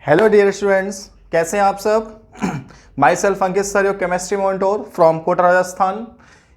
Hello dear students, कैसे हैं आप सब। Myself Ankit sir, your chemistry mentor from Kota Rajasthan.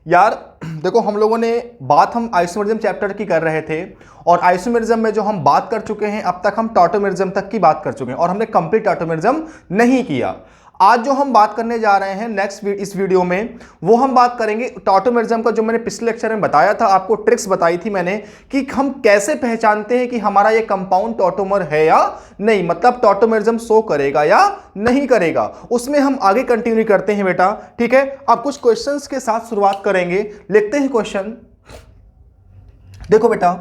यार देखो, हम लोगों ने बात हम आइसोमेरिज्म चैप्टर की कर रहे थे और आइसोमेरिज्म में जो हम बात कर चुके हैं अब तक हम टॉटोमेरिज्म तक की बात कर चुके हैं और हमने कंप्लीट टॉटोमेरिज्म नहीं किया। आज जो हम बात करने जा रहे हैं नेक्स्ट इस वीडियो में, वो हम बात करेंगे टॉटोमेरिज्म का। जो मैंने पिछले लेक्चर में बताया था, आपको ट्रिक्स बताई थी मैंने कि हम कैसे पहचानते हैं कि हमारा ये कंपाउंड टॉटोमर है या नहीं, मतलब टॉटोमेरिज्म शो करेगा या नहीं करेगा। उसमें हम आगे कंटिन्यू करते हैं बेटा, ठीक है। अब कुछ क्वेश्चंस के साथ शुरुआत करेंगे। लिखते हैं क्वेश्चन। देखो बेटा,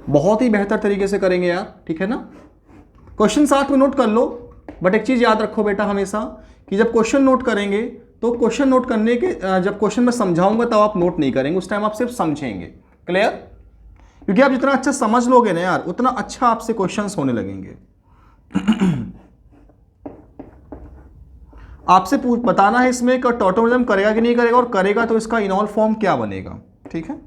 बहुत ही बेहतर तरीके से करेंगे यार, ठीक है ना। क्वेश्चन साथ में नोट कर लो, बट एक चीज याद रखो बेटा हमेशा कि जब क्वेश्चन नोट करेंगे तो क्वेश्चन नोट करने के जब क्वेश्चन में समझाऊंगा तब आप नोट नहीं करेंगे, उस टाइम आप सिर्फ समझेंगे। क्लियर? क्योंकि आप जितना अच्छा समझ लोगे ना यार, उतना अच्छा आपसे क्वेश्चंस होने लगेंगे। आपसे बताना है इसमें कि टॉटोमेरिज्म करेगा कि नहीं करेगा, और करेगा तो इसका इनॉल फॉर्म क्या बनेगा, ठीक है।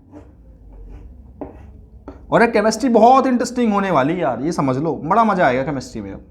और एक केमिस्ट्री बहुत इंटरेस्टिंग होने वाली यार, ये समझ लो, बड़ा मजा आएगा केमिस्ट्री में अब।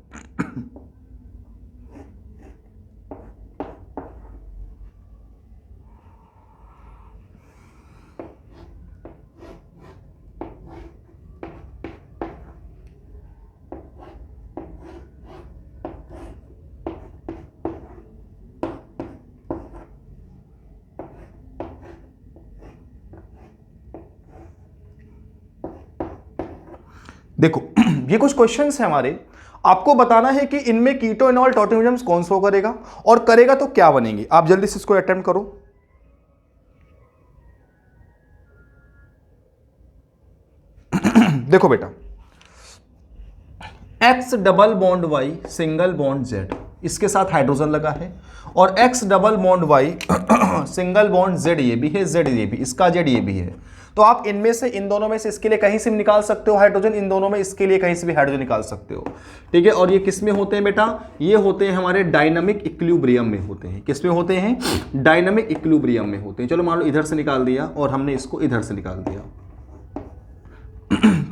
देखो ये कुछ क्वेश्चंस हैं हमारे, आपको बताना है कि इनमें कीटो इनॉल टॉटोमेरिज्म कौन सा करेगा और करेगा तो क्या बनेंगे। आप जल्दी से इसको अटेम्प्ट करो। देखो बेटा, X double bond Y single bond Z, इसके साथ हाइड्रोजन लगा है, और X double bond Y single bond Z ये भी है, Z ये भी, इसका Z ये भी है। तो आप इनमें से, इन दोनों में से इसके लिए कहीं से भी निकाल सकते हो हाइड्रोजन, इन दोनों में इसके लिए कहीं से भी हाइड्रोजन निकाल सकते हो, ठीक है। और ये किस में होते हैं बेटा? ये होते हैं हमारे डायनामिक इक्विलिब्रियम में होते हैं। किस में होते हैं? डायनामिक इक्विलिब्रियम में होते हैं। चलो मान लो इधर से निकाल दिया और हमने इसको इधर से निकाल दिया,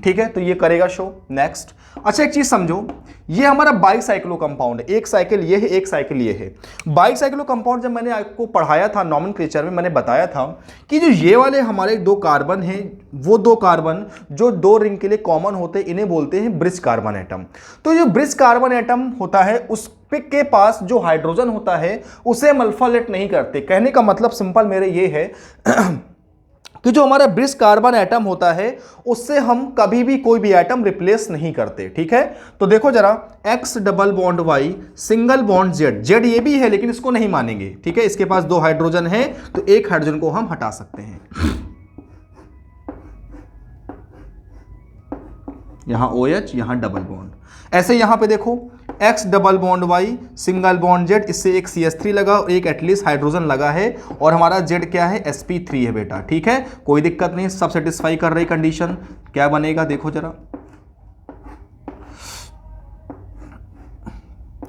ठीक है। तो ये करेगा शो। नेक्स्ट, अच्छा एक चीज समझो, ये हमारा बाइसाइक्लो कंपाउंड है। एक साइकिल ये है, एक साइकिल ये है। बाइसाइक्लो कंपाउंड जब मैंने आपको पढ़ाया था नॉमेनक्लेचर में, मैंने बताया था कि जो ये वाले हमारे दो कार्बन हैं, वो दो कार्बन जो दो रिंग के लिए कॉमन होते हैं, इन्हें बोलते हैं ब्रिज कार्बन एटम। तो जो ब्रिज कार्बन एटम होता है उस के पास जो हाइड्रोजन होता है उसे हम अल्फा लेट नहीं करते। कहने का मतलब सिंपल मेरे ये है कि जो हमारा ब्रिज कार्बन एटम होता है उससे हम कभी भी कोई भी एटम रिप्लेस नहीं करते, ठीक है। तो देखो जरा, X double bond Y single bond Z ये भी है लेकिन इसको नहीं मानेंगे, ठीक है। इसके पास दो हाइड्रोजन है तो एक हाइड्रोजन को हम हटा सकते हैं। यहां OH, यहां डबल बॉन्ड। ऐसे यहां पे देखो, X double bond Y single bond Z, इससे एक CH3 लगा और एक एटलीस्ट हाइड्रोजन लगा है, और हमारा Z क्या है? sp3 है बेटा, ठीक है। कोई दिक्कत नहीं, सब सेटिस्फाई कर रही कंडीशन। क्या बनेगा देखो जरा,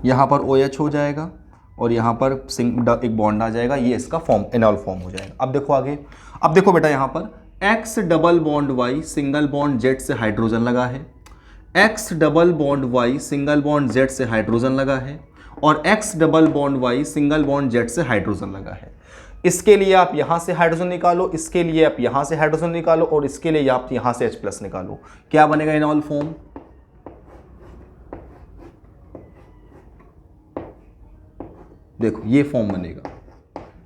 यहां पर OH हो जाएगा और यहां पर एक बॉन्ड आ जाएगा, ये इसका फॉर्म, इनॉल फॉर्म हो जाएगा। अब देखो आगे, अब देखो बेटा, यहां पर X double bond Y single bond Z से हाइड्रोजन लगा है, X double bond Y single bond Z से हाइड्रोजन लगा है, और X double bond Y single bond Z से हाइड्रोजन लगा है। इसके लिए आप यहां से हाइड्रोजन निकालो, इसके लिए आप यहां से हाइड्रोजन निकालो, और इसके लिए आप यहां से H+ निकालो। क्या बनेगा इनॉल फॉर्म? देखो ये फॉर्म बनेगा,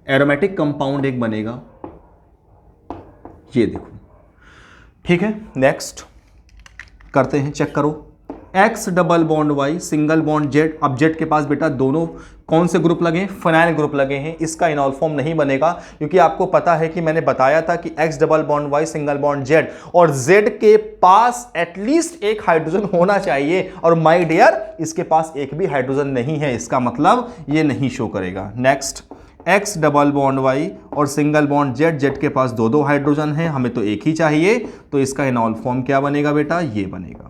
एरोमेटिक कंपाउंड एक बनेगा, ये देखो, ठीक है। नेक्स्ट करते हैं, चेक करो। X double bond Y single bond Z. अब जेड के पास बेटा दोनों कौन से ग्रुप लगे हैं? फिनाइल ग्रुप लगे हैं। इसका इनॉल फॉर्म नहीं बनेगा क्योंकि आपको पता है कि मैंने बताया था कि X double bond Y single bond Z और जेड के पास एटलीस्ट एक हाइड्रोजन होना चाहिए, और माय डियर इसके पास एक भी हाइड्रोजन नहीं है, इसका मतलब ये नहीं शो करेगा। Next, X double bond Y और सिंगल बॉन्ड जेड, जेड के पास दो दो हाइड्रोजन है, हमें तो एक ही चाहिए, तो इसका इनॉल फॉर्म क्या बनेगा बेटा? ये बनेगा।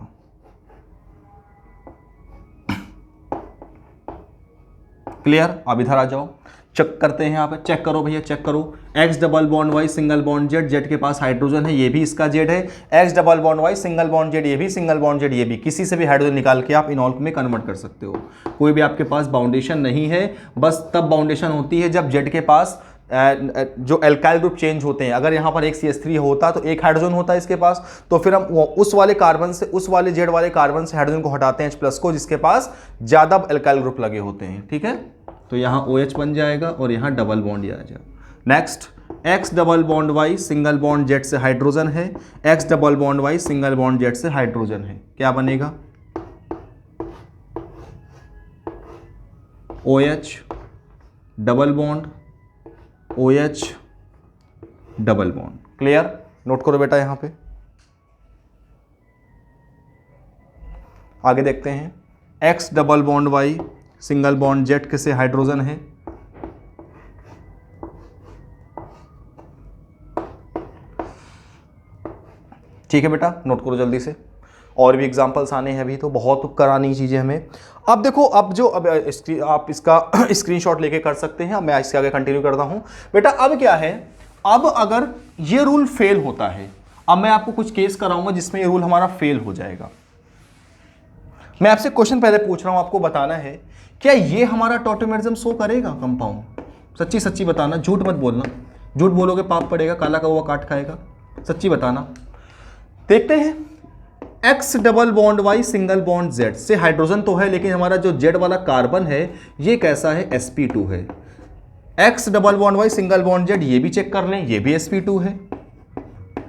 क्लियर? अब इधर आ जाओ, चेक करते हैं। यहाँ पे चेक करो भैया, चेक करो। X double bond Y single bond Z, Z के पास हाइड्रोजन है, ये भी इसका जेड है। X double bond Y single bond Z, ये भी सिंगल बॉन्ड जेड, ये भी। किसी से भी हाइड्रोजन निकाल के आप इनॉल में कन्वर्ट कर सकते हो। कोई भी आपके पास बाउंडेशन नहीं है, बस तब बाउंडेशन होती है जब जेड के पास जो एल्काइल ग्रुप चेंज होते हैं। अगर यहाँ पर एक CH3 होता तो एक हाइड्रोजन होता है इसके पास, तो फिर हम उस वाले कार्बन से, उस वाले जेड वाले कार्बन से हाइड्रोजन को हटाते हैं H+ को, जिसके पास ज्यादा एल्काइल ग्रुप लगे होते हैं। ठीक है, तो यहाँ OH बन जाएगा और यहाँ डबल बॉन्ड आ जाएगा। Next, X double bond Y single bond Z से हाइड्रोजन है, X double bond Y single bond Z से हाइड्रोजन है, क्या बनेगा? OH double bond, OH double bond. Clear? Note करो बेटा यहां पे। आगे देखते हैं, X double bond Y single bond Z के से हाइड्रोजन है, ठीक है बेटा, नोट करो जल्दी से। और भी एग्जांपल्स आने हैं अभी, तो बहुत करानी चीजें हमें। अब देखो, अब आप इसका स्क्रीनशॉट लेके कर सकते हैं। अब मैं इसके आगे कंटिन्यू करता हूं बेटा। अब क्या है, अब अगर ये रूल फेल होता है, अब मैं आपको कुछ केस कराऊंगा जिसमें ये रूल हमारा फेल हो जाएगा। मैं आपसे क्वेश्चन पहले पूछ रहा हूं, आपको बताना है क्या ये हमारा टॉटोमेरिज्म शो करेगा कंपाउंड? सच्ची सच्ची बताना, झूठ मत बोलना। झूठ बोलोगे पाप पड़ेगा, काला कौवा काट खाएगा। सच्ची बताना। देखते हैं, X double bond Y single bond Z से हाइड्रोजन तो है, लेकिन हमारा जो जेड वाला कार्बन है ये कैसा है? sp2 है। X double bond Y single bond Z, ये भी चेक कर लें, ये भी sp2 है।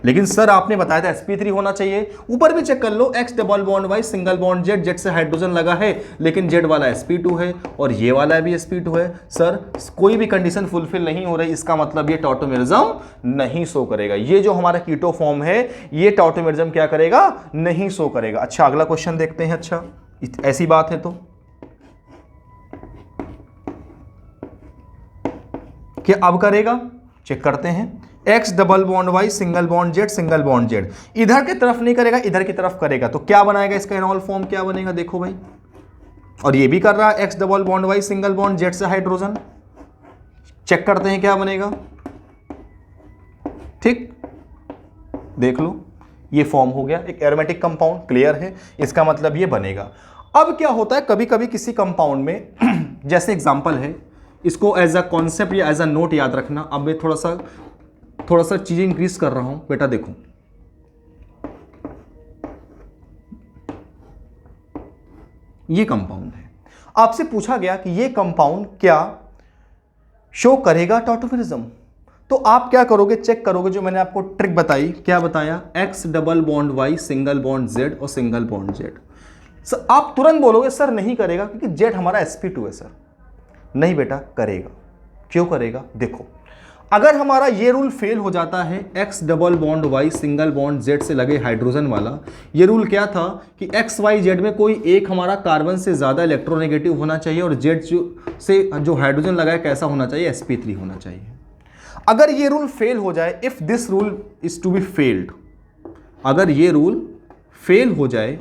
लेकिन सर आपने बताया था sp3 होना चाहिए। ऊपर भी चेक कर लो, X double bond Y single bond Z, Z से हाइड्रोजन लगा है, लेकिन जेड वाला sp2 है और ये वाला भी sp2 है। सर कोई भी कंडीशन फुलफिल नहीं हो रही, इसका मतलब ये टॉटोमेरिज्म नहीं शो करेगा। ये जो हमारा कीटो फॉर्म है, ये टॉटोमेरिज्म क्या करेगा? नहीं शो करेगा। अच्छा, अगला क्वेश्चन देखते हैं। अच्छा, ऐसी बात है तो क्या अब करेगा? चेक करते हैं। X double bond Y single bond Z, single bond Z, इधर की तरफ नहीं करेगा, इधर की तरफ करेगा, तो क्या बनाएगा? इसका इनॉल फॉर्म क्या बनेगा? देखो भाई, और ये भी कर रहा है X double bond Y single bond Z से हाइड्रोजन। चेक करते हैं क्या बनेगा। ठीक, देख लो, ये फॉर्म हो गया एक एरोमेटिक कंपाउंड। क्लियर है? इसका मतलब ये बनेगा। अब क्या होता है, कभी कभी किसी कंपाउंड में जैसे एग्जांपल है, इसको एज अ कॉन्सेप्ट या एज अ नोट याद रखना। अब मैं थोड़ा सा चीजें इंक्रीज कर रहा हूं बेटा। देखो, ये कंपाउंड है, आपसे पूछा गया कि ये कंपाउंड क्या शो करेगा टॉटोमेरिज्म, तो आप क्या करोगे? चेक करोगे जो मैंने आपको ट्रिक बताई। क्या बताया? X double bond Y single bond Z और सिंगल बॉन्ड जेड। सर आप तुरंत बोलोगे सर नहीं करेगा क्योंकि जेड हमारा sp2 है। सर नहीं बेटा, करेगा। क्यों करेगा? देखो, अगर हमारा ये रूल फेल हो जाता है, X double bond Y single bond Z से लगे हाइड्रोजन वाला, ये रूल क्या था कि एक्स वाई जेड में कोई एक हमारा कार्बन से ज्यादा इलेक्ट्रोनेगेटिव होना चाहिए और जेड से जो हाइड्रोजन लगा है कैसा होना चाहिए? sp3 होना चाहिए। अगर ये रूल फेल हो जाए, if this rule is to be failed, अगर ये रूल फेल हो जाए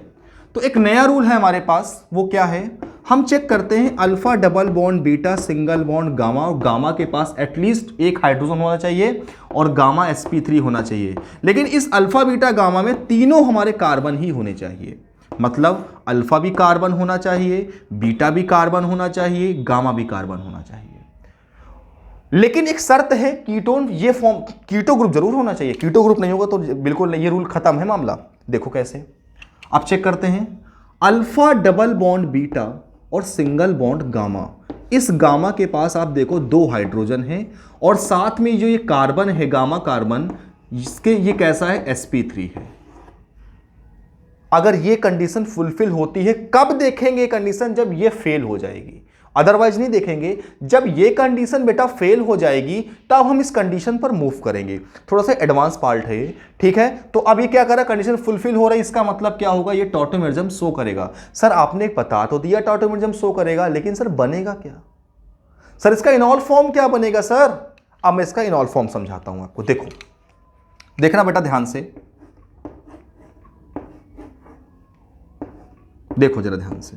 तो एक नया रूल है हमारे पास। वो क्या है? हम चेक करते हैं, alpha double bond beta single bond gamma, और गामा के पास एटलीस्ट एक हाइड्रोजन होना चाहिए और गामा sp3 होना चाहिए। लेकिन इस अल्फा बीटा गामा में तीनों हमारे कार्बन ही होने चाहिए। मतलब अल्फा भी कार्बन होना चाहिए, बीटा भी कार्बन होना चाहिए, गामा भी कार्बन होना चाहिए। लेकिन एक शर्त है, कीटोन ये फॉर्म, कीटो ग्रुप जरूर होना चाहिए। कीटो ग्रुप नहीं होगा तो बिल्कुल नहीं, ये रूल खत्म है मामला। देखो कैसे, आप चेक करते हैं, अल्फा डबल बॉन्ड बीटा और सिंगल बॉन्ड गामा, इस गामा के पास आप देखो दो हाइड्रोजन है और साथ में जो ये कार्बन है गामा कार्बन, इसके ये कैसा है? sp3 है। अगर ये कंडीशन फुलफिल होती है, कब देखेंगे कंडीशन? जब ये फेल हो जाएगी, अदरवाइज नहीं देखेंगे। जब ये कंडीशन बेटा फेल हो जाएगी तब हम इस कंडीशन पर मूव करेंगे। थोड़ा सा एडवांस पार्ट है ये, ठीक है। तो अब ये क्या कर रहा है, कंडीशन फुलफिल हो रही है, इसका मतलब क्या होगा, ये टॉटोमेरिज्म शो करेगा। सर आपने बता तो दिया टॉटोमेरिज्म शो करेगा, लेकिन सर बनेगा क्या? सर इसका इनॉल फॉर्म क्या बनेगा सर? अब मैं इसका इनॉल फॉर्म समझाता हूं आपको। देखो, देखना बेटा ध्यान से, देखो जरा ध्यान से।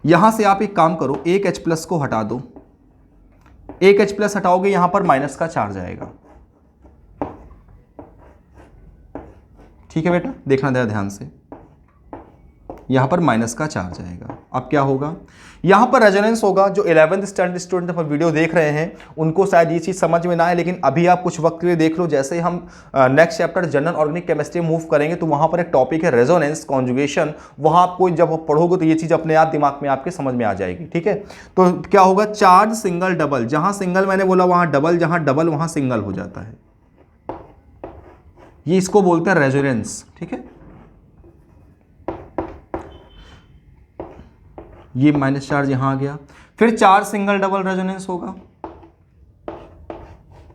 यहां से आप एक काम करो, एक H प्लस को हटा दो, एक H प्लस हटाओगे यहां पर माइनस का चार्ज आएगा। ठीक है बेटा, देखना जरा ध्यान से, यहां पर माइनस का चार्ज आएगा। अब क्या होगा, यहां पर रेजोनेंस होगा। जो 11th स्टैंडर्ड स्टूडेंट पर वीडियो देख रहे हैं उनको शायद ये चीज समझ में ना आए, लेकिन अभी आप कुछ वक्त के लिए देख लो। जैसे हम next chapter general organic chemistry move करेंगे तो वहां पर एक टॉपिक है रेजोनेंस कॉन्जुगेशन। वहां आपको जब पढ़ोगे तो ये चीज अपने आप दिमाग में आपके समझ में आ जाएगी। ठीक है, तो क्या होगा, चार्ज सिंगल डबल, जहां सिंगल मैंने बोला वहां डबल, जहां डबल वहां सिंगल हो जाता है। ये इसको बोलते हैं रेजोनेंस। ठीक है, ये माइनस चार्ज यहां आ गया। फिर चार्ज सिंगल डबल रेजोनेंस होगा,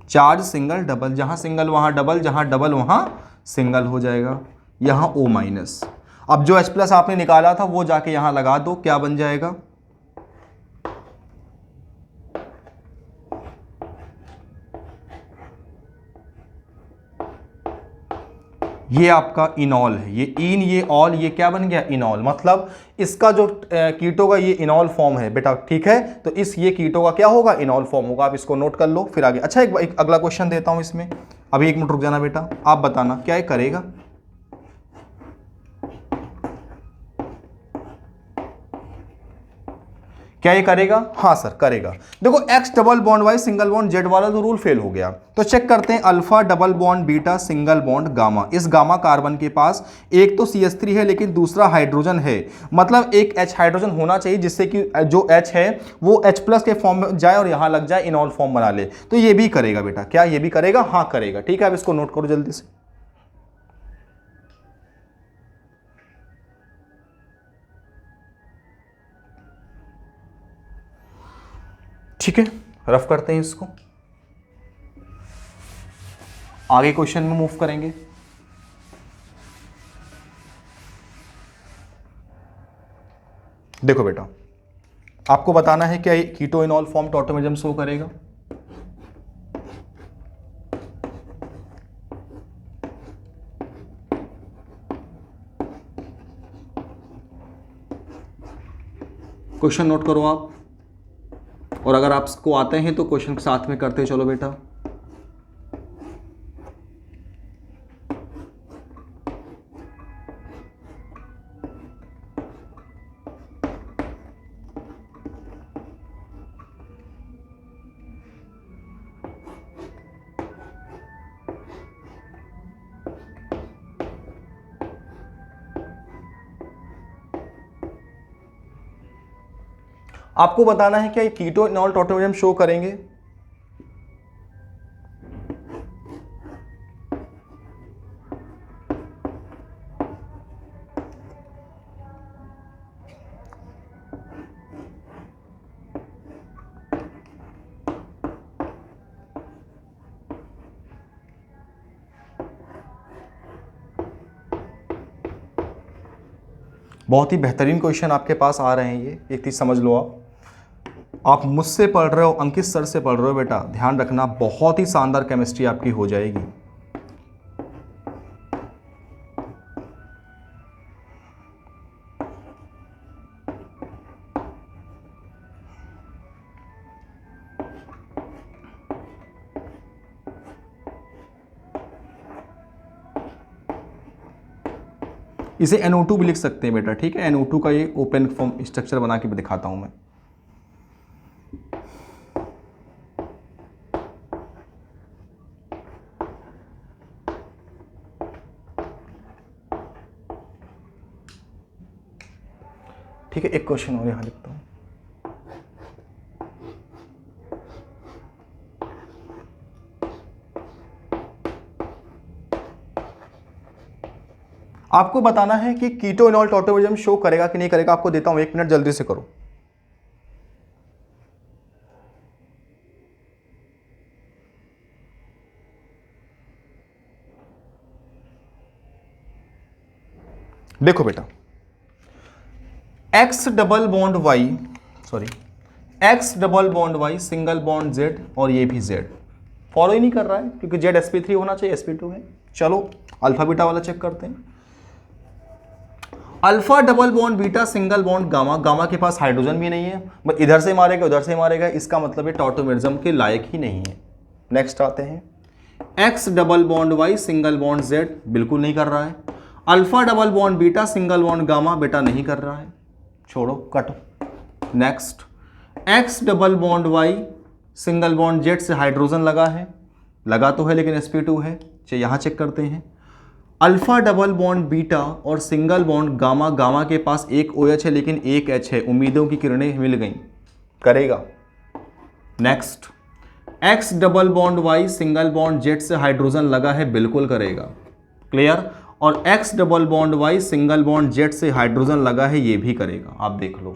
चार्ज सिंगल डबल, जहां सिंगल वहां डबल, जहां डबल वहां सिंगल हो जाएगा। यहां O माइनस। अब जो H प्लस आपने निकाला था वो जाके यहां लगा दो, क्या बन जाएगा, ये आपका इनॉल है। ये इन, ये ऑल, ये क्या बन गया, इनॉल। मतलब इसका जो कीटो का ये इनॉल फॉर्म है बेटा, ठीक है। तो इस ये कीटो का क्या होगा, इनॉल फॉर्म होगा। आप इसको नोट कर लो, फिर आगे। अच्छा, एक अगला क्वेश्चन देता हूं इसमें। अभी 1 मिनट रुक जाना बेटा, आप बताना क्या ये करेगा। क्या ये करेगा? हाँ सर करेगा। देखो X double bond Y single bond Z वाला तो रूल फेल हो गया, तो चेक करते हैं। Alpha double bond beta single bond gamma. इस गामा कार्बन के पास एक तो CH3 है लेकिन दूसरा हाइड्रोजन है। मतलब एक H हाइड्रोजन होना चाहिए जिससे कि जो H है वो H प्लस के फॉर्म में जाए और यहां लग जाए, इनॉल फॉर्म बना ले। तो ये भी करेगा बेटा। क्या ये भी करेगा? हाँ करेगा। ठीक है, अब इसको नोट करो जल्दी से। ठीक है, रफ करते हैं इसको, आगे क्वेश्चन में मूव करेंगे। देखो बेटा, आपको बताना है क्या कीटो इनॉल फॉर्म टॉटोमेरिज्म शो करेगा। क्वेश्चन नोट करो आप, और अगर आपको आते हैं तो क्वेश्चन के साथ में करते चलो बेटा। आपको बताना है क्या ये कीटो इनॉल टॉटोमेरिज्म शो करेंगे। बहुत ही बेहतरीन क्वेश्चन आपके पास आ रहे हैं। ये एक चीज समझ लो, आप मुझसे पढ़ रहे हो, अंकित सर से पढ़ रहे हो बेटा, ध्यान रखना बहुत ही शानदार केमिस्ट्री आपकी हो जाएगी। इसे NO2 भी लिख सकते हैं बेटा, ठीक है। NO2 का ये ओपन फॉर्म स्ट्रक्चर बना के दिखाता हूं मैं। ठीक है, एक क्वेश्चन और यहां लिखता हूं। आपको बताना है कि कीटो इनॉल टॉटोमेरिज्म शो करेगा कि नहीं करेगा। आपको देता हूं 1 मिनट, जल्दी से करो। देखो बेटा, X double bond Y single bond Z और ये भी जेड फॉलो ही नहीं कर रहा है क्योंकि जेड sp3 होना चाहिए, sp2 है। चलो अल्फा बीटा वाला चेक करते हैं। Alpha double bond beta single bond gamma, gamma के पास हाइड्रोजन भी नहीं है, बस इधर से मारेगा उधर से मारेगा, इसका मतलब ये टॉटोमेरिज्म के लायक ही नहीं है। नेक्स्ट आते हैं, X double bond Y single bond Z बिल्कुल नहीं कर रहा है। Alpha double bond beta single bond gamma बेटा नहीं कर रहा है, छोड़ो cut. Next, X double bond Y single bond Z से हाइड्रोजन लगा है, लगा तो है लेकिन sp2 है, चलिए यहाँ चेक करते हैं। अल्फा डबल बॉन्ड बीटा और सिंगल बॉन्ड गामा, गामा के पास एक OH है लेकिन एक H है, उम्मीदों की किरणें मिल गई, करेगा। Next, X double bond Y single bond Z से हाइड्रोजन लगा है, बिल्कुल करेगा, क्लियर। और X double bond Y single bond Z से हाइड्रोजन लगा है, ये भी करेगा, आप देख लो,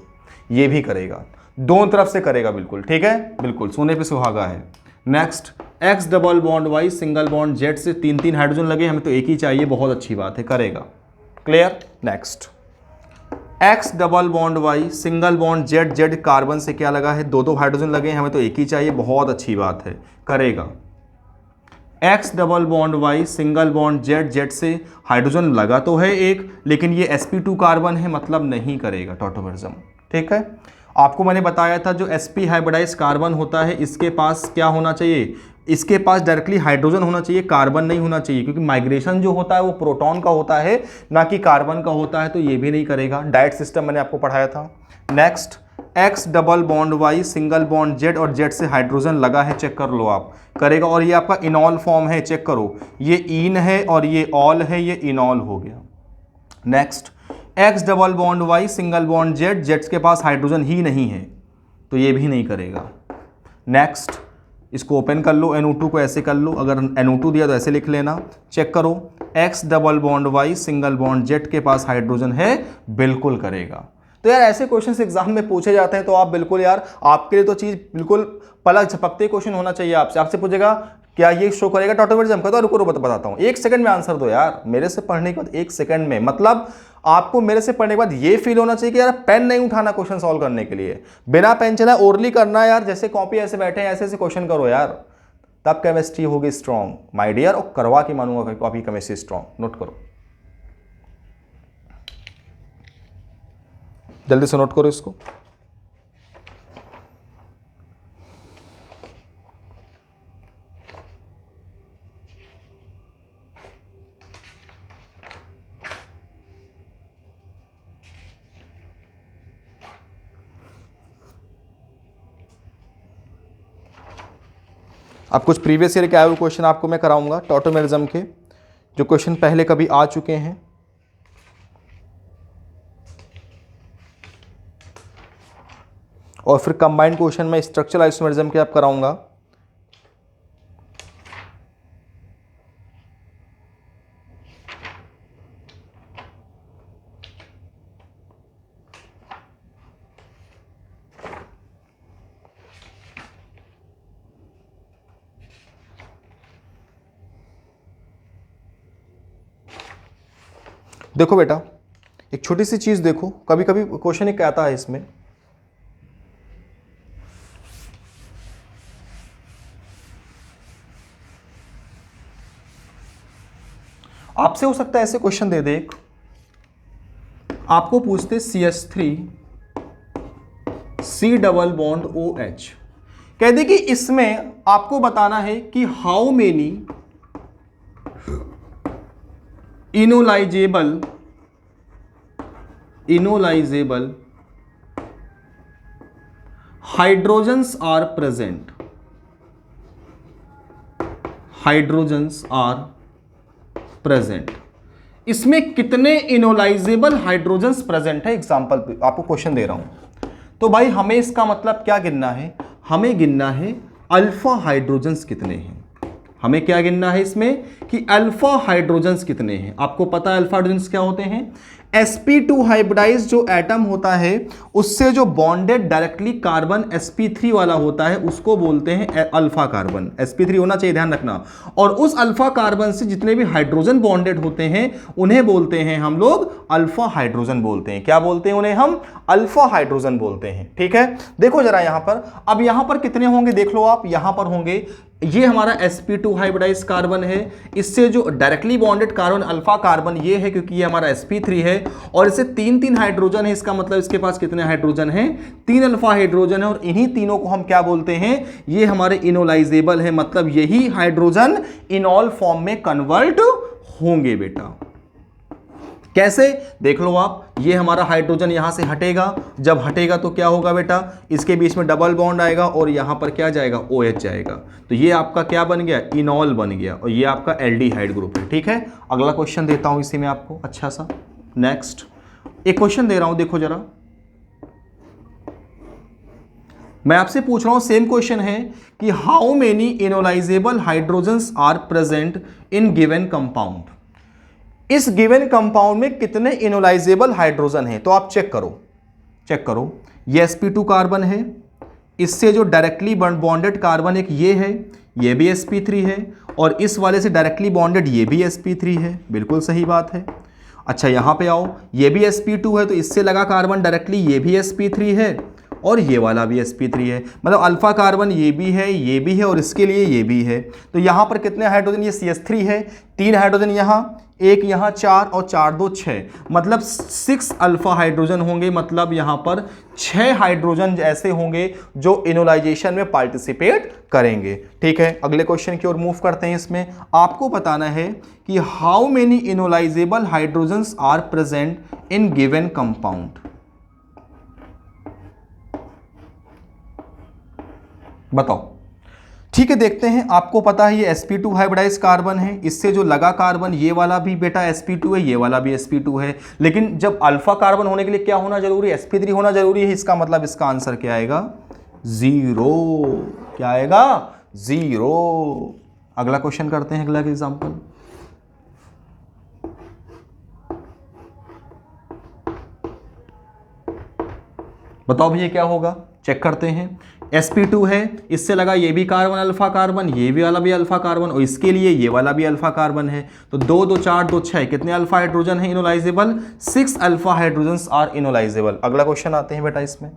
ये भी करेगा, दोनों तरफ से करेगा, बिल्कुल ठीक है, बिल्कुल सोने पे सुहागा है। Next, X double bond Y single bond Z से 3 हाइड्रोजन लगे, हमें तो एक ही चाहिए, बहुत अच्छी बात है, करेगा, clear. Next, X double bond Y single bond Z, Z carbon से क्या लगा है, 2 हाइड्रोजन लगे, हमें तो एक ही चाहिए, बहुत अच्छी बात है, करेगा। X double bond Y single bond Z, Z से हाइड्रोजन लगा तो है एक, लेकिन ये sp2 कार्बन है, मतलब नहीं करेगा टॉटोमेरिज्म, ठीक है। आपको मैंने बताया था जो sp हाइब्रिडाइज कार्बन होता है, इसके पास क्या होना चाहिए, इसके पास डायरेक्टली हाइड्रोजन होना चाहिए, कार्बन नहीं होना चाहिए, क्योंकि माइग्रेशन जो होता है वो प्रोटॉन का होता है ना कि कार्बन का होता है, तो ये भी नहीं करेगा। डायट सिस्टम मैंने आपको पढ़ाया था। Next, X double bond Y single bond Z और जेड से हाइड्रोजन लगा है, चेक कर लो आप, करेगा। और ये आपका इनॉल फॉर्म है, चेक करो, ये इन है और ये ऑल है, ये इनॉल हो गया। Next, X double bond Y single bond Z, Z के पास हाइड्रोजन ही नहीं है, तो ये भी नहीं करेगा। नेक्स्ट, इसको ओपन कर लो, NO2 को ऐसे कर लो, अगर NO2 दिया तो ऐसे लिख लेना, चेक करो, X double bond Y single bond Z के पास हाइड्रोजन है, बिल्कुल करेगा। तो यार ऐसे क्वेश्चंस एग्जाम में पूछे जाते हैं, तो आप बिल्कुल यार, आपके लिए तो चीज़ बिल्कुल पलक झपकते क्वेश्चन होना चाहिए। आपसे पूछेगा क्या ये शो करेगा टॉटोमेरिज्म का, तो रुको बताता हूँ, 1 सेकंड में आंसर दो यार, मेरे से पढ़ने के बाद 1 सेकंड में, मतलब आपको मेरे से पढ़ने के बाद ये फील होना चाहिए कि यार पेन नहीं उठाना क्वेश्चन सॉल्व करने के लिए, बिना पेन चला ओरली करना यार, जैसे कॉपी ऐसे बैठे हैं ऐसे क्वेश्चन करो यार, तब केमिस्ट्री होगी स्ट्रांग माय डियर, और करवा के मानूंगा कि आपकी केमिस्ट्री स्ट्रांग। नोट करो, जल्दी से नोट करो इसको। अब कुछ प्रीवियस ईयर के आए हुए क्वेश्चन आपको मैं कराऊंगा टॉटोमेरिज्म के, जो क्वेश्चन पहले कभी आ चुके हैं, और फिर कंबाइंड क्वेश्चन में स्ट्रक्चरल आइसोमेरिज्म के आप कराऊंगा। देखो बेटा, एक छोटी सी चीज देखो, कभी कभी क्वेश्चन एक आता है इसमें, आपसे हो सकता है ऐसे क्वेश्चन दे दे, आपको पूछते CH3 C double bond OH, कह दे कि इसमें आपको बताना है कि how many enolisable hydrogens are present, hydrogens are present, इसमें कितने इनोलाइजेबल हाइड्रोजन्स प्रेजेंट है। एग्जांपल आपको क्वेश्चन दे रहा हूं, तो भाई हमें इसका मतलब क्या गिनना है, हमें गिनना है अल्फा हाइड्रोजन्स कितने हैं, हमें क्या गिनना है इसमें कि अल्फा हाइड्रोजन्स कितने हैं। आपको पता है अल्फा हाइड्रोजन्स क्या होते हैं, sp2 हाइब्रिडाइज जो एटम होता है उससे जो बॉन्डेड डायरेक्टली कार्बन sp3 वाला होता है उसको बोलते हैं अल्फा कार्बन। sp3 होना चाहिए, ध्यान रखना। और उस अल्फा कार्बन से जितने भी हाइड्रोजन बॉन्डेड होते हैं उन्हें बोलते हैं हम लोग अल्फा हाइड्रोजन बोलते हैं। क्या बोलते हैं उन्हें हम, अल्फा हाइड्रोजन बोलते हैं। ठीक है, देखो जरा यहां पर, अब यहां पर कितने होंगे देख लो आप, यहां पर होंगे, ये हमारा sp2 हाइब्रिडाइज कार्बन है, इससे जो directly bonded carbon alpha carbon ये है क्योंकि ये हमारा sp3 है, और इससे 3 हाइड्रोजन है, इसका मतलब इसके पास कितने हाइड्रोजन हैं, 3 अल्फा हाइड्रोजन है, और इन्हीं तीनों को हम क्या बोलते हैं, ये हमारे इनोलाइजेबल है, मतलब यही हाइड्रोजन इनॉल फॉर्म में कन्वर्ट होंगे बेटा। कैसे, देख लो आप, ये हमारा हाइड्रोजन यहां से हटेगा, जब हटेगा तो क्या होगा बेटा, इसके बीच में डबल बॉन्ड आएगा और यहां पर क्या जाएगा, OH जाएगा, तो ये आपका क्या बन गया, इनॉल बन गया, और ये आपका एल्डिहाइड ग्रुप है। ठीक है, अगला क्वेश्चन देता हूं इसी में आपको अच्छा सा। नेक्स्ट एक क्वेश्चन दे रहा हूं, देखो जरा, मैं आपसे पूछ रहा हूं, सेम क्वेश्चन है कि how many enolisable hydrogens are present in given compound. इस गिवन कंपाउंड में कितने इनोलाइजेबल हाइड्रोजन हैं, तो आप चेक करो, ये sp2 कार्बन है, इससे जो डायरेक्टली बॉन्डेड कार्बन एक ये है, ये भी sp3 है, और इस वाले से डायरेक्टली बॉन्डेड ये भी sp3 है, बिल्कुल सही बात है। अच्छा यहां पे आओ, ये भी sp2 है, तो इससे लगा कार्बन डायरेक्टली ये भी sp3 है, और ये वाला भी sp3 है, मतलब अल्फा कार्बन ये भी है, ये भी है, और इसके लिए ये भी है। तो यहां पर कितने हाइड्रोजन, ये CH3 है, 3 हाइड्रोजन यहां, एक यहां 4, और 4 2 6, मतलब 6 अल्फा हाइड्रोजन होंगे, मतलब यहां पर 6 हाइड्रोजन ऐसे होंगे जो इनोलाइजेशन में पार्टिसिपेट करेंगे। ठीक है, अगले क्वेश्चन की ओर मूव करते हैं। इसमें आपको बताना है कि how many enolisable hydrogens are present in given compound. बताओ। ठीक है, देखते हैं, आपको पता है ये sp2 हाइब्रिडाइज कार्बन है, इससे जो लगा कार्बन ये वाला भी बेटा sp2 है, ये वाला भी sp2 है, लेकिन जब अल्फा कार्बन होने के लिए क्या होना जरूरी है, sp3 होना जरूरी है, इसका मतलब इसका आंसर क्या आएगा, 0। क्या आएगा, 0। अगला क्वेश्चन करते हैं, अगला एग्जांपल। बताओ भैया क्या होगा, चेक करते हैं। sp2 है, इससे लगा ये भी कार्बन अल्फा कार्बन, ये भी वाला भी अल्फा कार्बन, और इसके लिए ये वाला भी अल्फा कार्बन है, तो 2 2 4 2 6 कितने अल्फा हाइड्रोजन है enolisable, 6 alpha hydrogens are enolisable. अगला क्वेश्चन आते हैं बेटा इसमें।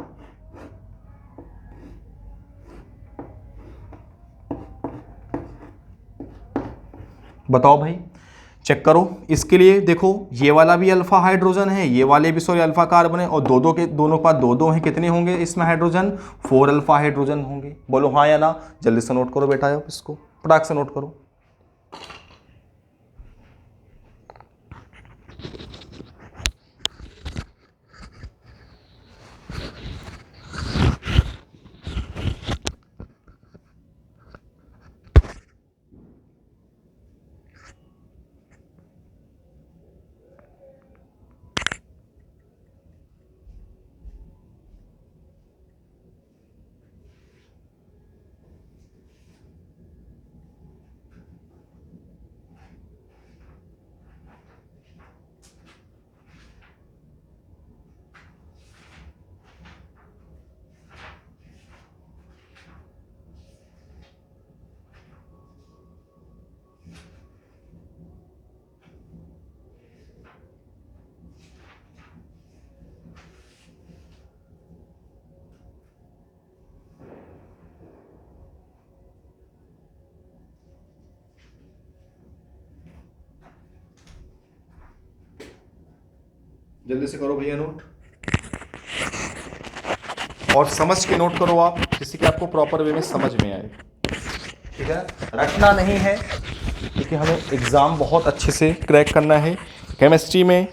बताओ भाई, चेक करो, इसके लिए देखो ये वाला भी अल्फा हाइड्रोजन है, ये वाले भी सॉरी अल्फा कार्बन है, और दोनों के पास 2 हैं, कितने होंगे इसमें हाइड्रोजन, 4 अल्फा हाइड्रोजन होंगे। बोलो हाँ या ना, जल्दी से नोट करो बेटा, आप इसको फटाक से नोट करो। जल्दी से करो भैया नोट, और समझ के नोट करो आप, किसी के आपको प्रॉपर वे में समझ में आए। ठीक है, रटना नहीं है, क्योंकि हमें एग्ज़ाम बहुत अच्छे से क्रैक करना है। केमिस्ट्री में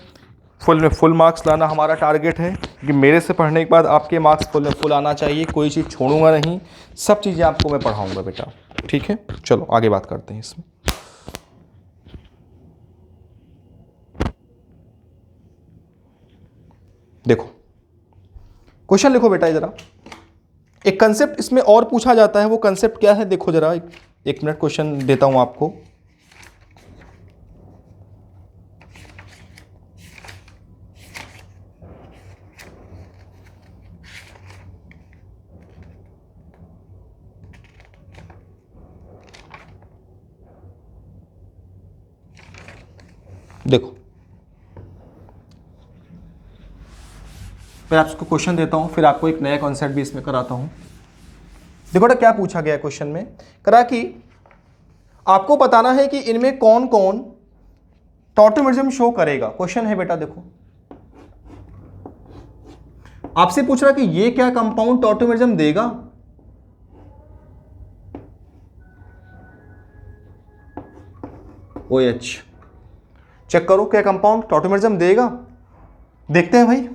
फुल मार्क्स लाना हमारा टारगेट है, क्योंकि मेरे से पढ़ने के बाद आपके मार्क्स फुल आना चाहिए, कोई चीज़ छोड़ूंगा नहीं, सब चीज़ें आपको मैं पढ़ाऊँगा बेटा। ठीक है, चलो आगे बात करते हैं इसमें। देखो क्वेश्चन लिखो बेटा जरा, एक कंसेप्ट इसमें और पूछा जाता है, वो कंसेप्ट क्या है देखो जरा, एक मिनट क्वेश्चन देता हूं आपको। देखो फिर आपको क्वेश्चन देता हूं, फिर आपको एक नया कॉन्सेप्ट भी इसमें कराता हूं। देखो बेटा क्या पूछा गया क्वेश्चन में, करा कि आपको बताना है कि इनमें कौन कौन टॉटोमेरिज्म शो करेगा। क्वेश्चन है बेटा देखो, आपसे पूछ रहा कि ये क्या कंपाउंड टॉटोमेरिज्म देगा। OH चेक करो क्या कंपाउंड टॉटोमेरिज्म देगा, देखते हैं भाई।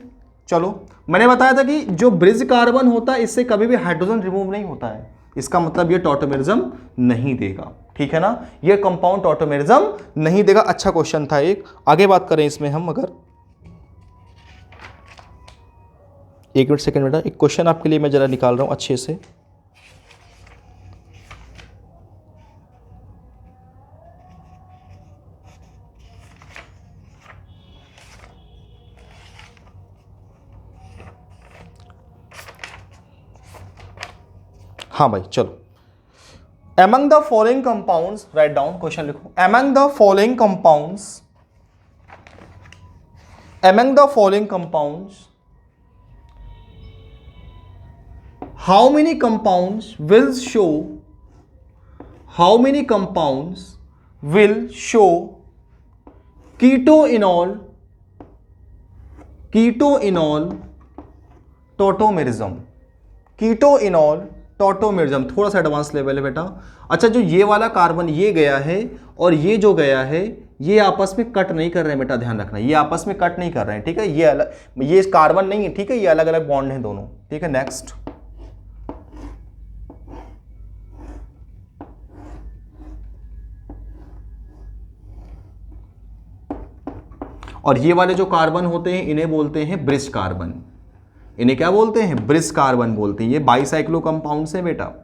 चलो मैंने बताया था कि जो ब्रिज कार्बन होता है इससे कभी भी हाइड्रोजन रिमूव नहीं होता है, इसका मतलब ये टॉटोमेरिज्म नहीं देगा, ठीक है ना, ये कंपाउंड टॉटोमेरिज्म नहीं देगा। अच्छा क्वेश्चन था एक, आगे बात करें इसमें हम। अगर एक मिनट सेकंड बेटा, एक क्वेश्चन आपके लिए मैं जरा निकाल रहा हूं अच्छे से। हाँ भाई चलो, among the following compounds, write down question लिखो। among the following compounds how many compounds will show keto-enol tautomerism थोड़ा सा एडवांस लेवल है बेटा। अच्छा जो ये वाला कार्बन ये गया है और ये जो गया है ये आपस में कट नहीं कर रहे हैं बेटा, ध्यान रखना, ये आपस में कट नहीं कर रहे हैं, ठीक है, ये अलग, ये कार्बन नहीं है, ठीक है, ये अलग अलग बॉन्ड हैं दोनों, ठीक है। नेक्स्ट, और ये वाले जो कार्बन होते हैं इन्हें बोलते हैं ब्रिज कार्बन, इन्हें क्या बोलते हैं, ब्रिज कार्बन बोलते हैं। ये बाईसाइक्लो कंपाउंड्स हैं बेटा।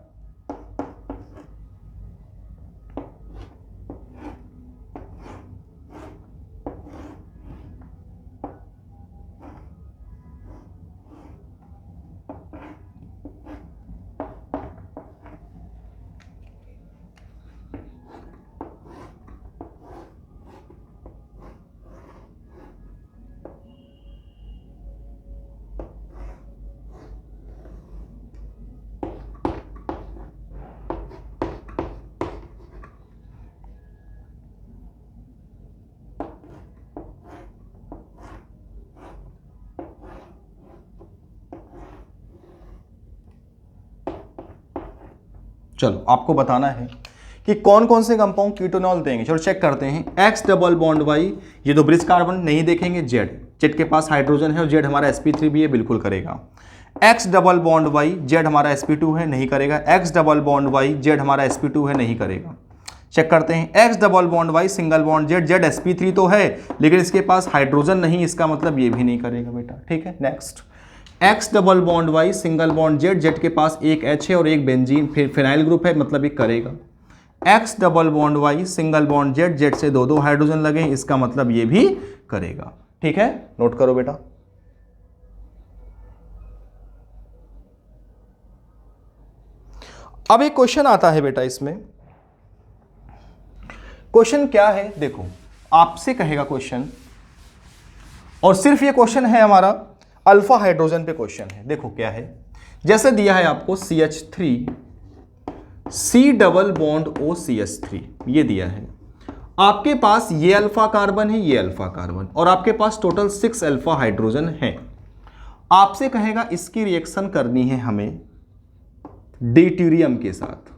चलो आपको बताना है कि कौन कौन से कंपाउंड कीटोनॉल देंगे। चलो चेक करते हैं। एक्स डबल बॉन्ड वाई, ये तो ब्रिज कार्बन नहीं देखेंगे। जेड, जेड के पास हाइड्रोजन है और जेड हमारा sp3 भी है, बिल्कुल करेगा। X double bond Y, Z हमारा sp2 है, नहीं करेगा। X double bond Y, Z हमारा sp2 है, नहीं करेगा। चेक करते हैं। X double bond Y single bond Z, Z sp3 तो है लेकिन इसके पास हाइड्रोजन नहीं, इसका मतलब ये भी नहीं करेगा बेटा, ठीक है। Next, X double bond Y single bond Z, Z के पास एक H है और एक बेंजीन फिर फिनाइल ग्रुप है, मतलब ये करेगा। X double bond Y single bond Z, Z से दो दो हाइड्रोजन लगे, इसका मतलब ये भी करेगा, ठीक है। नोट करो बेटा। अब एक क्वेश्चन आता है बेटा इसमें। क्वेश्चन क्या है देखो, आपसे कहेगा क्वेश्चन, और सिर्फ ये क्वेश्चन है हमारा अल्फा हाइड्रोजन पे क्वेश्चन है। देखो क्या है, जैसे दिया है आपको CH3 C double bond OCH3, ये दिया है। आपके पास ये अल्फा कार्बन है, ये अल्फा कार्बन, और आपके पास टोटल 6 अल्फा हाइड्रोजन है। आपसे कहेगा इसकी रिएक्शन करनी है हमें ड्यूटेरियम के साथ,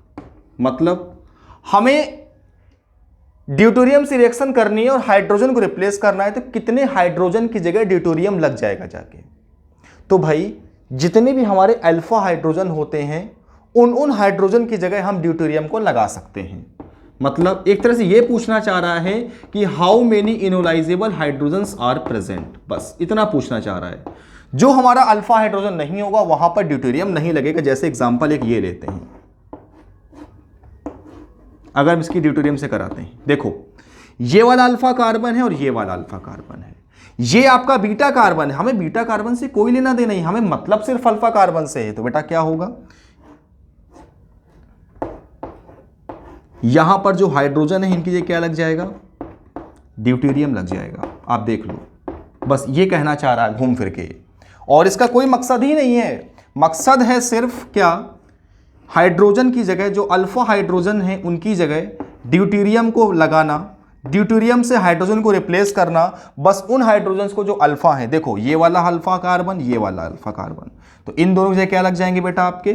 मतलब हमें ड्यूटेरियम से रिएक्शन करनी है और हाइड्रोजन को रिप्लेस करना है, तो कितने हाइड्रोजन की जगह ड्यूटेरियम लग जाएगा जाके। तो भाई जितने भी हमारे अल्फा हाइड्रोजन होते हैं उन हाइड्रोजन की जगह हम ड्यूटेरियम को लगा सकते हैं। मतलब एक तरह से ये पूछना चाह रहा है कि how many enolisable hydrogens are present, बस इतना पूछना चाह रहा है। जो हमारा अल्फा हाइड्रोजन नहीं होगा वहां पर ड्यूटेरियम नहीं लगेगा। जैसे एग्जांपल एक ये लेते हैं, अगर हम इसकी ड्यूटेरियम से कराते हैं, देखो ये वाला अल्फा कार्बन है और ये वाला अल्फा कार्बन है, ये आपका बीटा कार्बन है, हमें बीटा कार्बन से कोई लेना देना नहीं, हमें मतलब सिर्फ अल्फा कार्बन से है। तो बेटा क्या होगा, यहां पर जो हाइड्रोजन है इनकी जगह क्या लग जाएगा, ड्यूटेरियम लग जाएगा। आप देख लो, बस ये कहना चाह रहा है घूम फिर के, और इसका कोई मकसद ही नहीं है, मकसद है सिर्फ क्या, हाइड्रोजन की जगह जो अल्फा हाइड्रोजन है उनकी जगह ड्यूटेरियम को लगाना, ड्यूटेरियम से हाइड्रोजन को रिप्लेस करना, बस उन हाइड्रोजन को जो अल्फा है, देखो ये वाला अल्फा कार्बन, ये वाला अल्फा कार्बन, तो इन दोनों की जगह क्या लग जाएंगे बेटा, आपके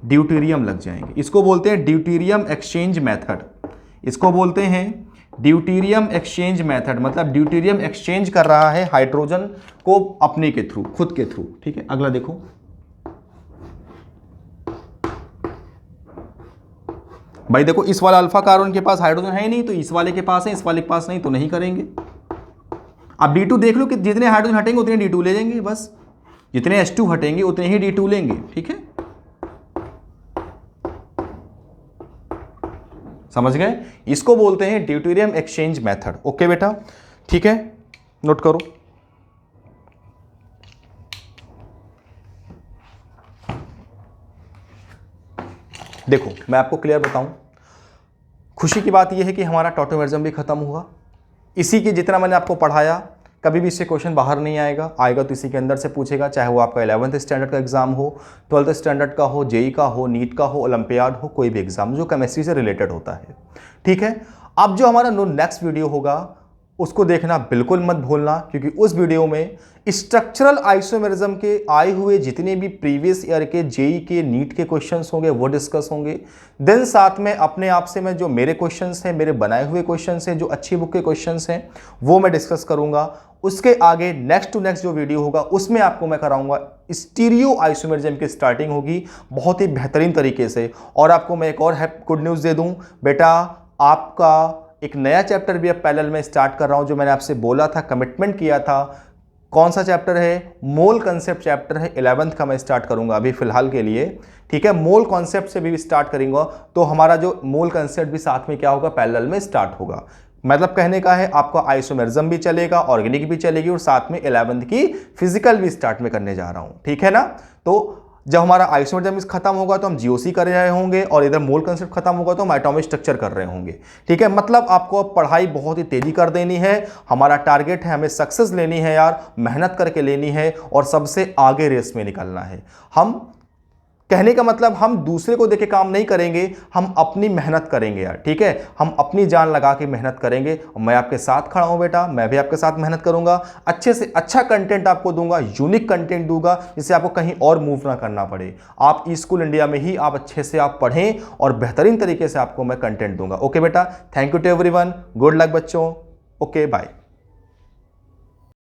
ड्यूटेरियम लग जाएंगे। इसको बोलते हैं ड्यूटेरियम एक्सचेंज मेथड, इसको बोलते हैं ड्यूटेरियम एक्सचेंज मेथड, मतलब ड्यूटेरियम एक्सचेंज कर रहा है हाइड्रोजन को अपने के थ्रू, खुद के थ्रू। ठीक है, अगला देखो, भाई देखो इस वाला अल्फा कार्बन के पास हाइड्रोजन है नहीं, तो इस वाले के पास है, इस वाले के पास नहीं, तो नहीं करेंगे। अब D2 देख लो कि जितने हाइड्रोजन हटेंगे उतने D2 ले लेंगे, बस जितने H2 हटेंगे उतने ही D2 लेंगे। ठीक है, समझ गए, इसको बोलते हैं ड्यूटेरियम एक्सचेंज मेथड। ओके बेटा, ठीक है, नोट करो। देखो मैं आपको क्लियर बताऊं, खुशी की बात यह है कि हमारा टॉटोमेरिज्म भी खत्म हुआ। इसी के जितना मैंने आपको पढ़ाया, कभी भी इससे क्वेश्चन बाहर नहीं आएगा, आएगा तो इसी के अंदर से पूछेगा, चाहे वो आपका 11th स्टैंडर्ड का एग्जाम हो, 12th स्टैंडर्ड का हो, जेई का हो, नीट का हो, ओलंपियाड हो, कोई भी एग्जाम जो केमिस्ट्री से रिलेटेड होता है। ठीक है, अब जो हमारा नेक्स्ट वीडियो होगा उसको देखना बिल्कुल मत भूलना, क्योंकि उस वीडियो में स्ट्रक्चरल आइसोमेरिज्म के आए हुए जितने भी प्रीवियस ईयर के जेई के नीट के क्वेश्चंस होंगे वो डिस्कस होंगे। देन साथ में अपने आप से मैं जो मेरे क्वेश्चंस हैं, मेरे बनाए हुए क्वेश्चंस हैं, जो अच्छी बुक के क्वेश्चंस हैं वो मैं डिस्कस करूंगा। उसके आगे नेक्स्ट टू नेक्स्ट जो वीडियो होगा उसमें आपको मैं कराऊंगा स्टीरियो आइसोमेरिज्म की स्टार्टिंग होगी बहुत ही बेहतरीन तरीके से। और आपको मैं एक और गुड न्यूज़ दे दूँ बेटा, आपका एक नया चैप्टर भी अब पैरेलल में स्टार्ट कर रहा हूं, जो मैंने आपसे बोला था, कमिटमेंट किया था। कौन सा चैप्टर है, मोल कंसेप्ट चैप्टर है, 11th का मैं स्टार्ट करूंगा अभी फिलहाल के लिए। ठीक है, मोल कॉन्सेप्ट से भी स्टार्ट करेंगे, तो हमारा जो मोल कंसेप्ट भी साथ में क्या होगा, पैरेलल में स्टार्ट होगा। मतलब कहने का है आपका आइसोमेरिज्म भी चलेगा, ऑर्गेनिक भी चलेगी, और साथ में 11th की फिजिकल भी स्टार्ट में करने जा रहा हूं। ठीक है ना, तो जब हमारा आइसोमेरिज्म खत्म होगा तो हम जीओसी कर रहे होंगे, और इधर मोल कंसेप्ट खत्म होगा तो हम एटॉमिक स्ट्रक्चर कर रहे होंगे। ठीक है, मतलब आपको अब पढ़ाई बहुत ही तेजी कर देनी है। हमारा टारगेट है, हमें सक्सेस लेनी है यार, मेहनत करके लेनी है, और सबसे आगे रेस में निकलना है। हम कहने का मतलब हम दूसरे को देख के काम नहीं करेंगे, हम अपनी मेहनत करेंगे यार। ठीक है, हम अपनी जान लगा के मेहनत करेंगे। मैं आपके साथ खड़ा हूं बेटा, मैं भी आपके साथ मेहनत करूंगा, अच्छे से अच्छा कंटेंट आपको दूंगा, यूनिक कंटेंट दूंगा, जिससे आपको कहीं और मूव ना करना पड़े। आप ई स्कूल इंडिया में ही आप अच्छे से आप पढ़ें, और बेहतरीन तरीके से आपको मैं कंटेंट दूंगा। ओके बेटा, thank you to everyone, good luck बच्चों, ओके बाय।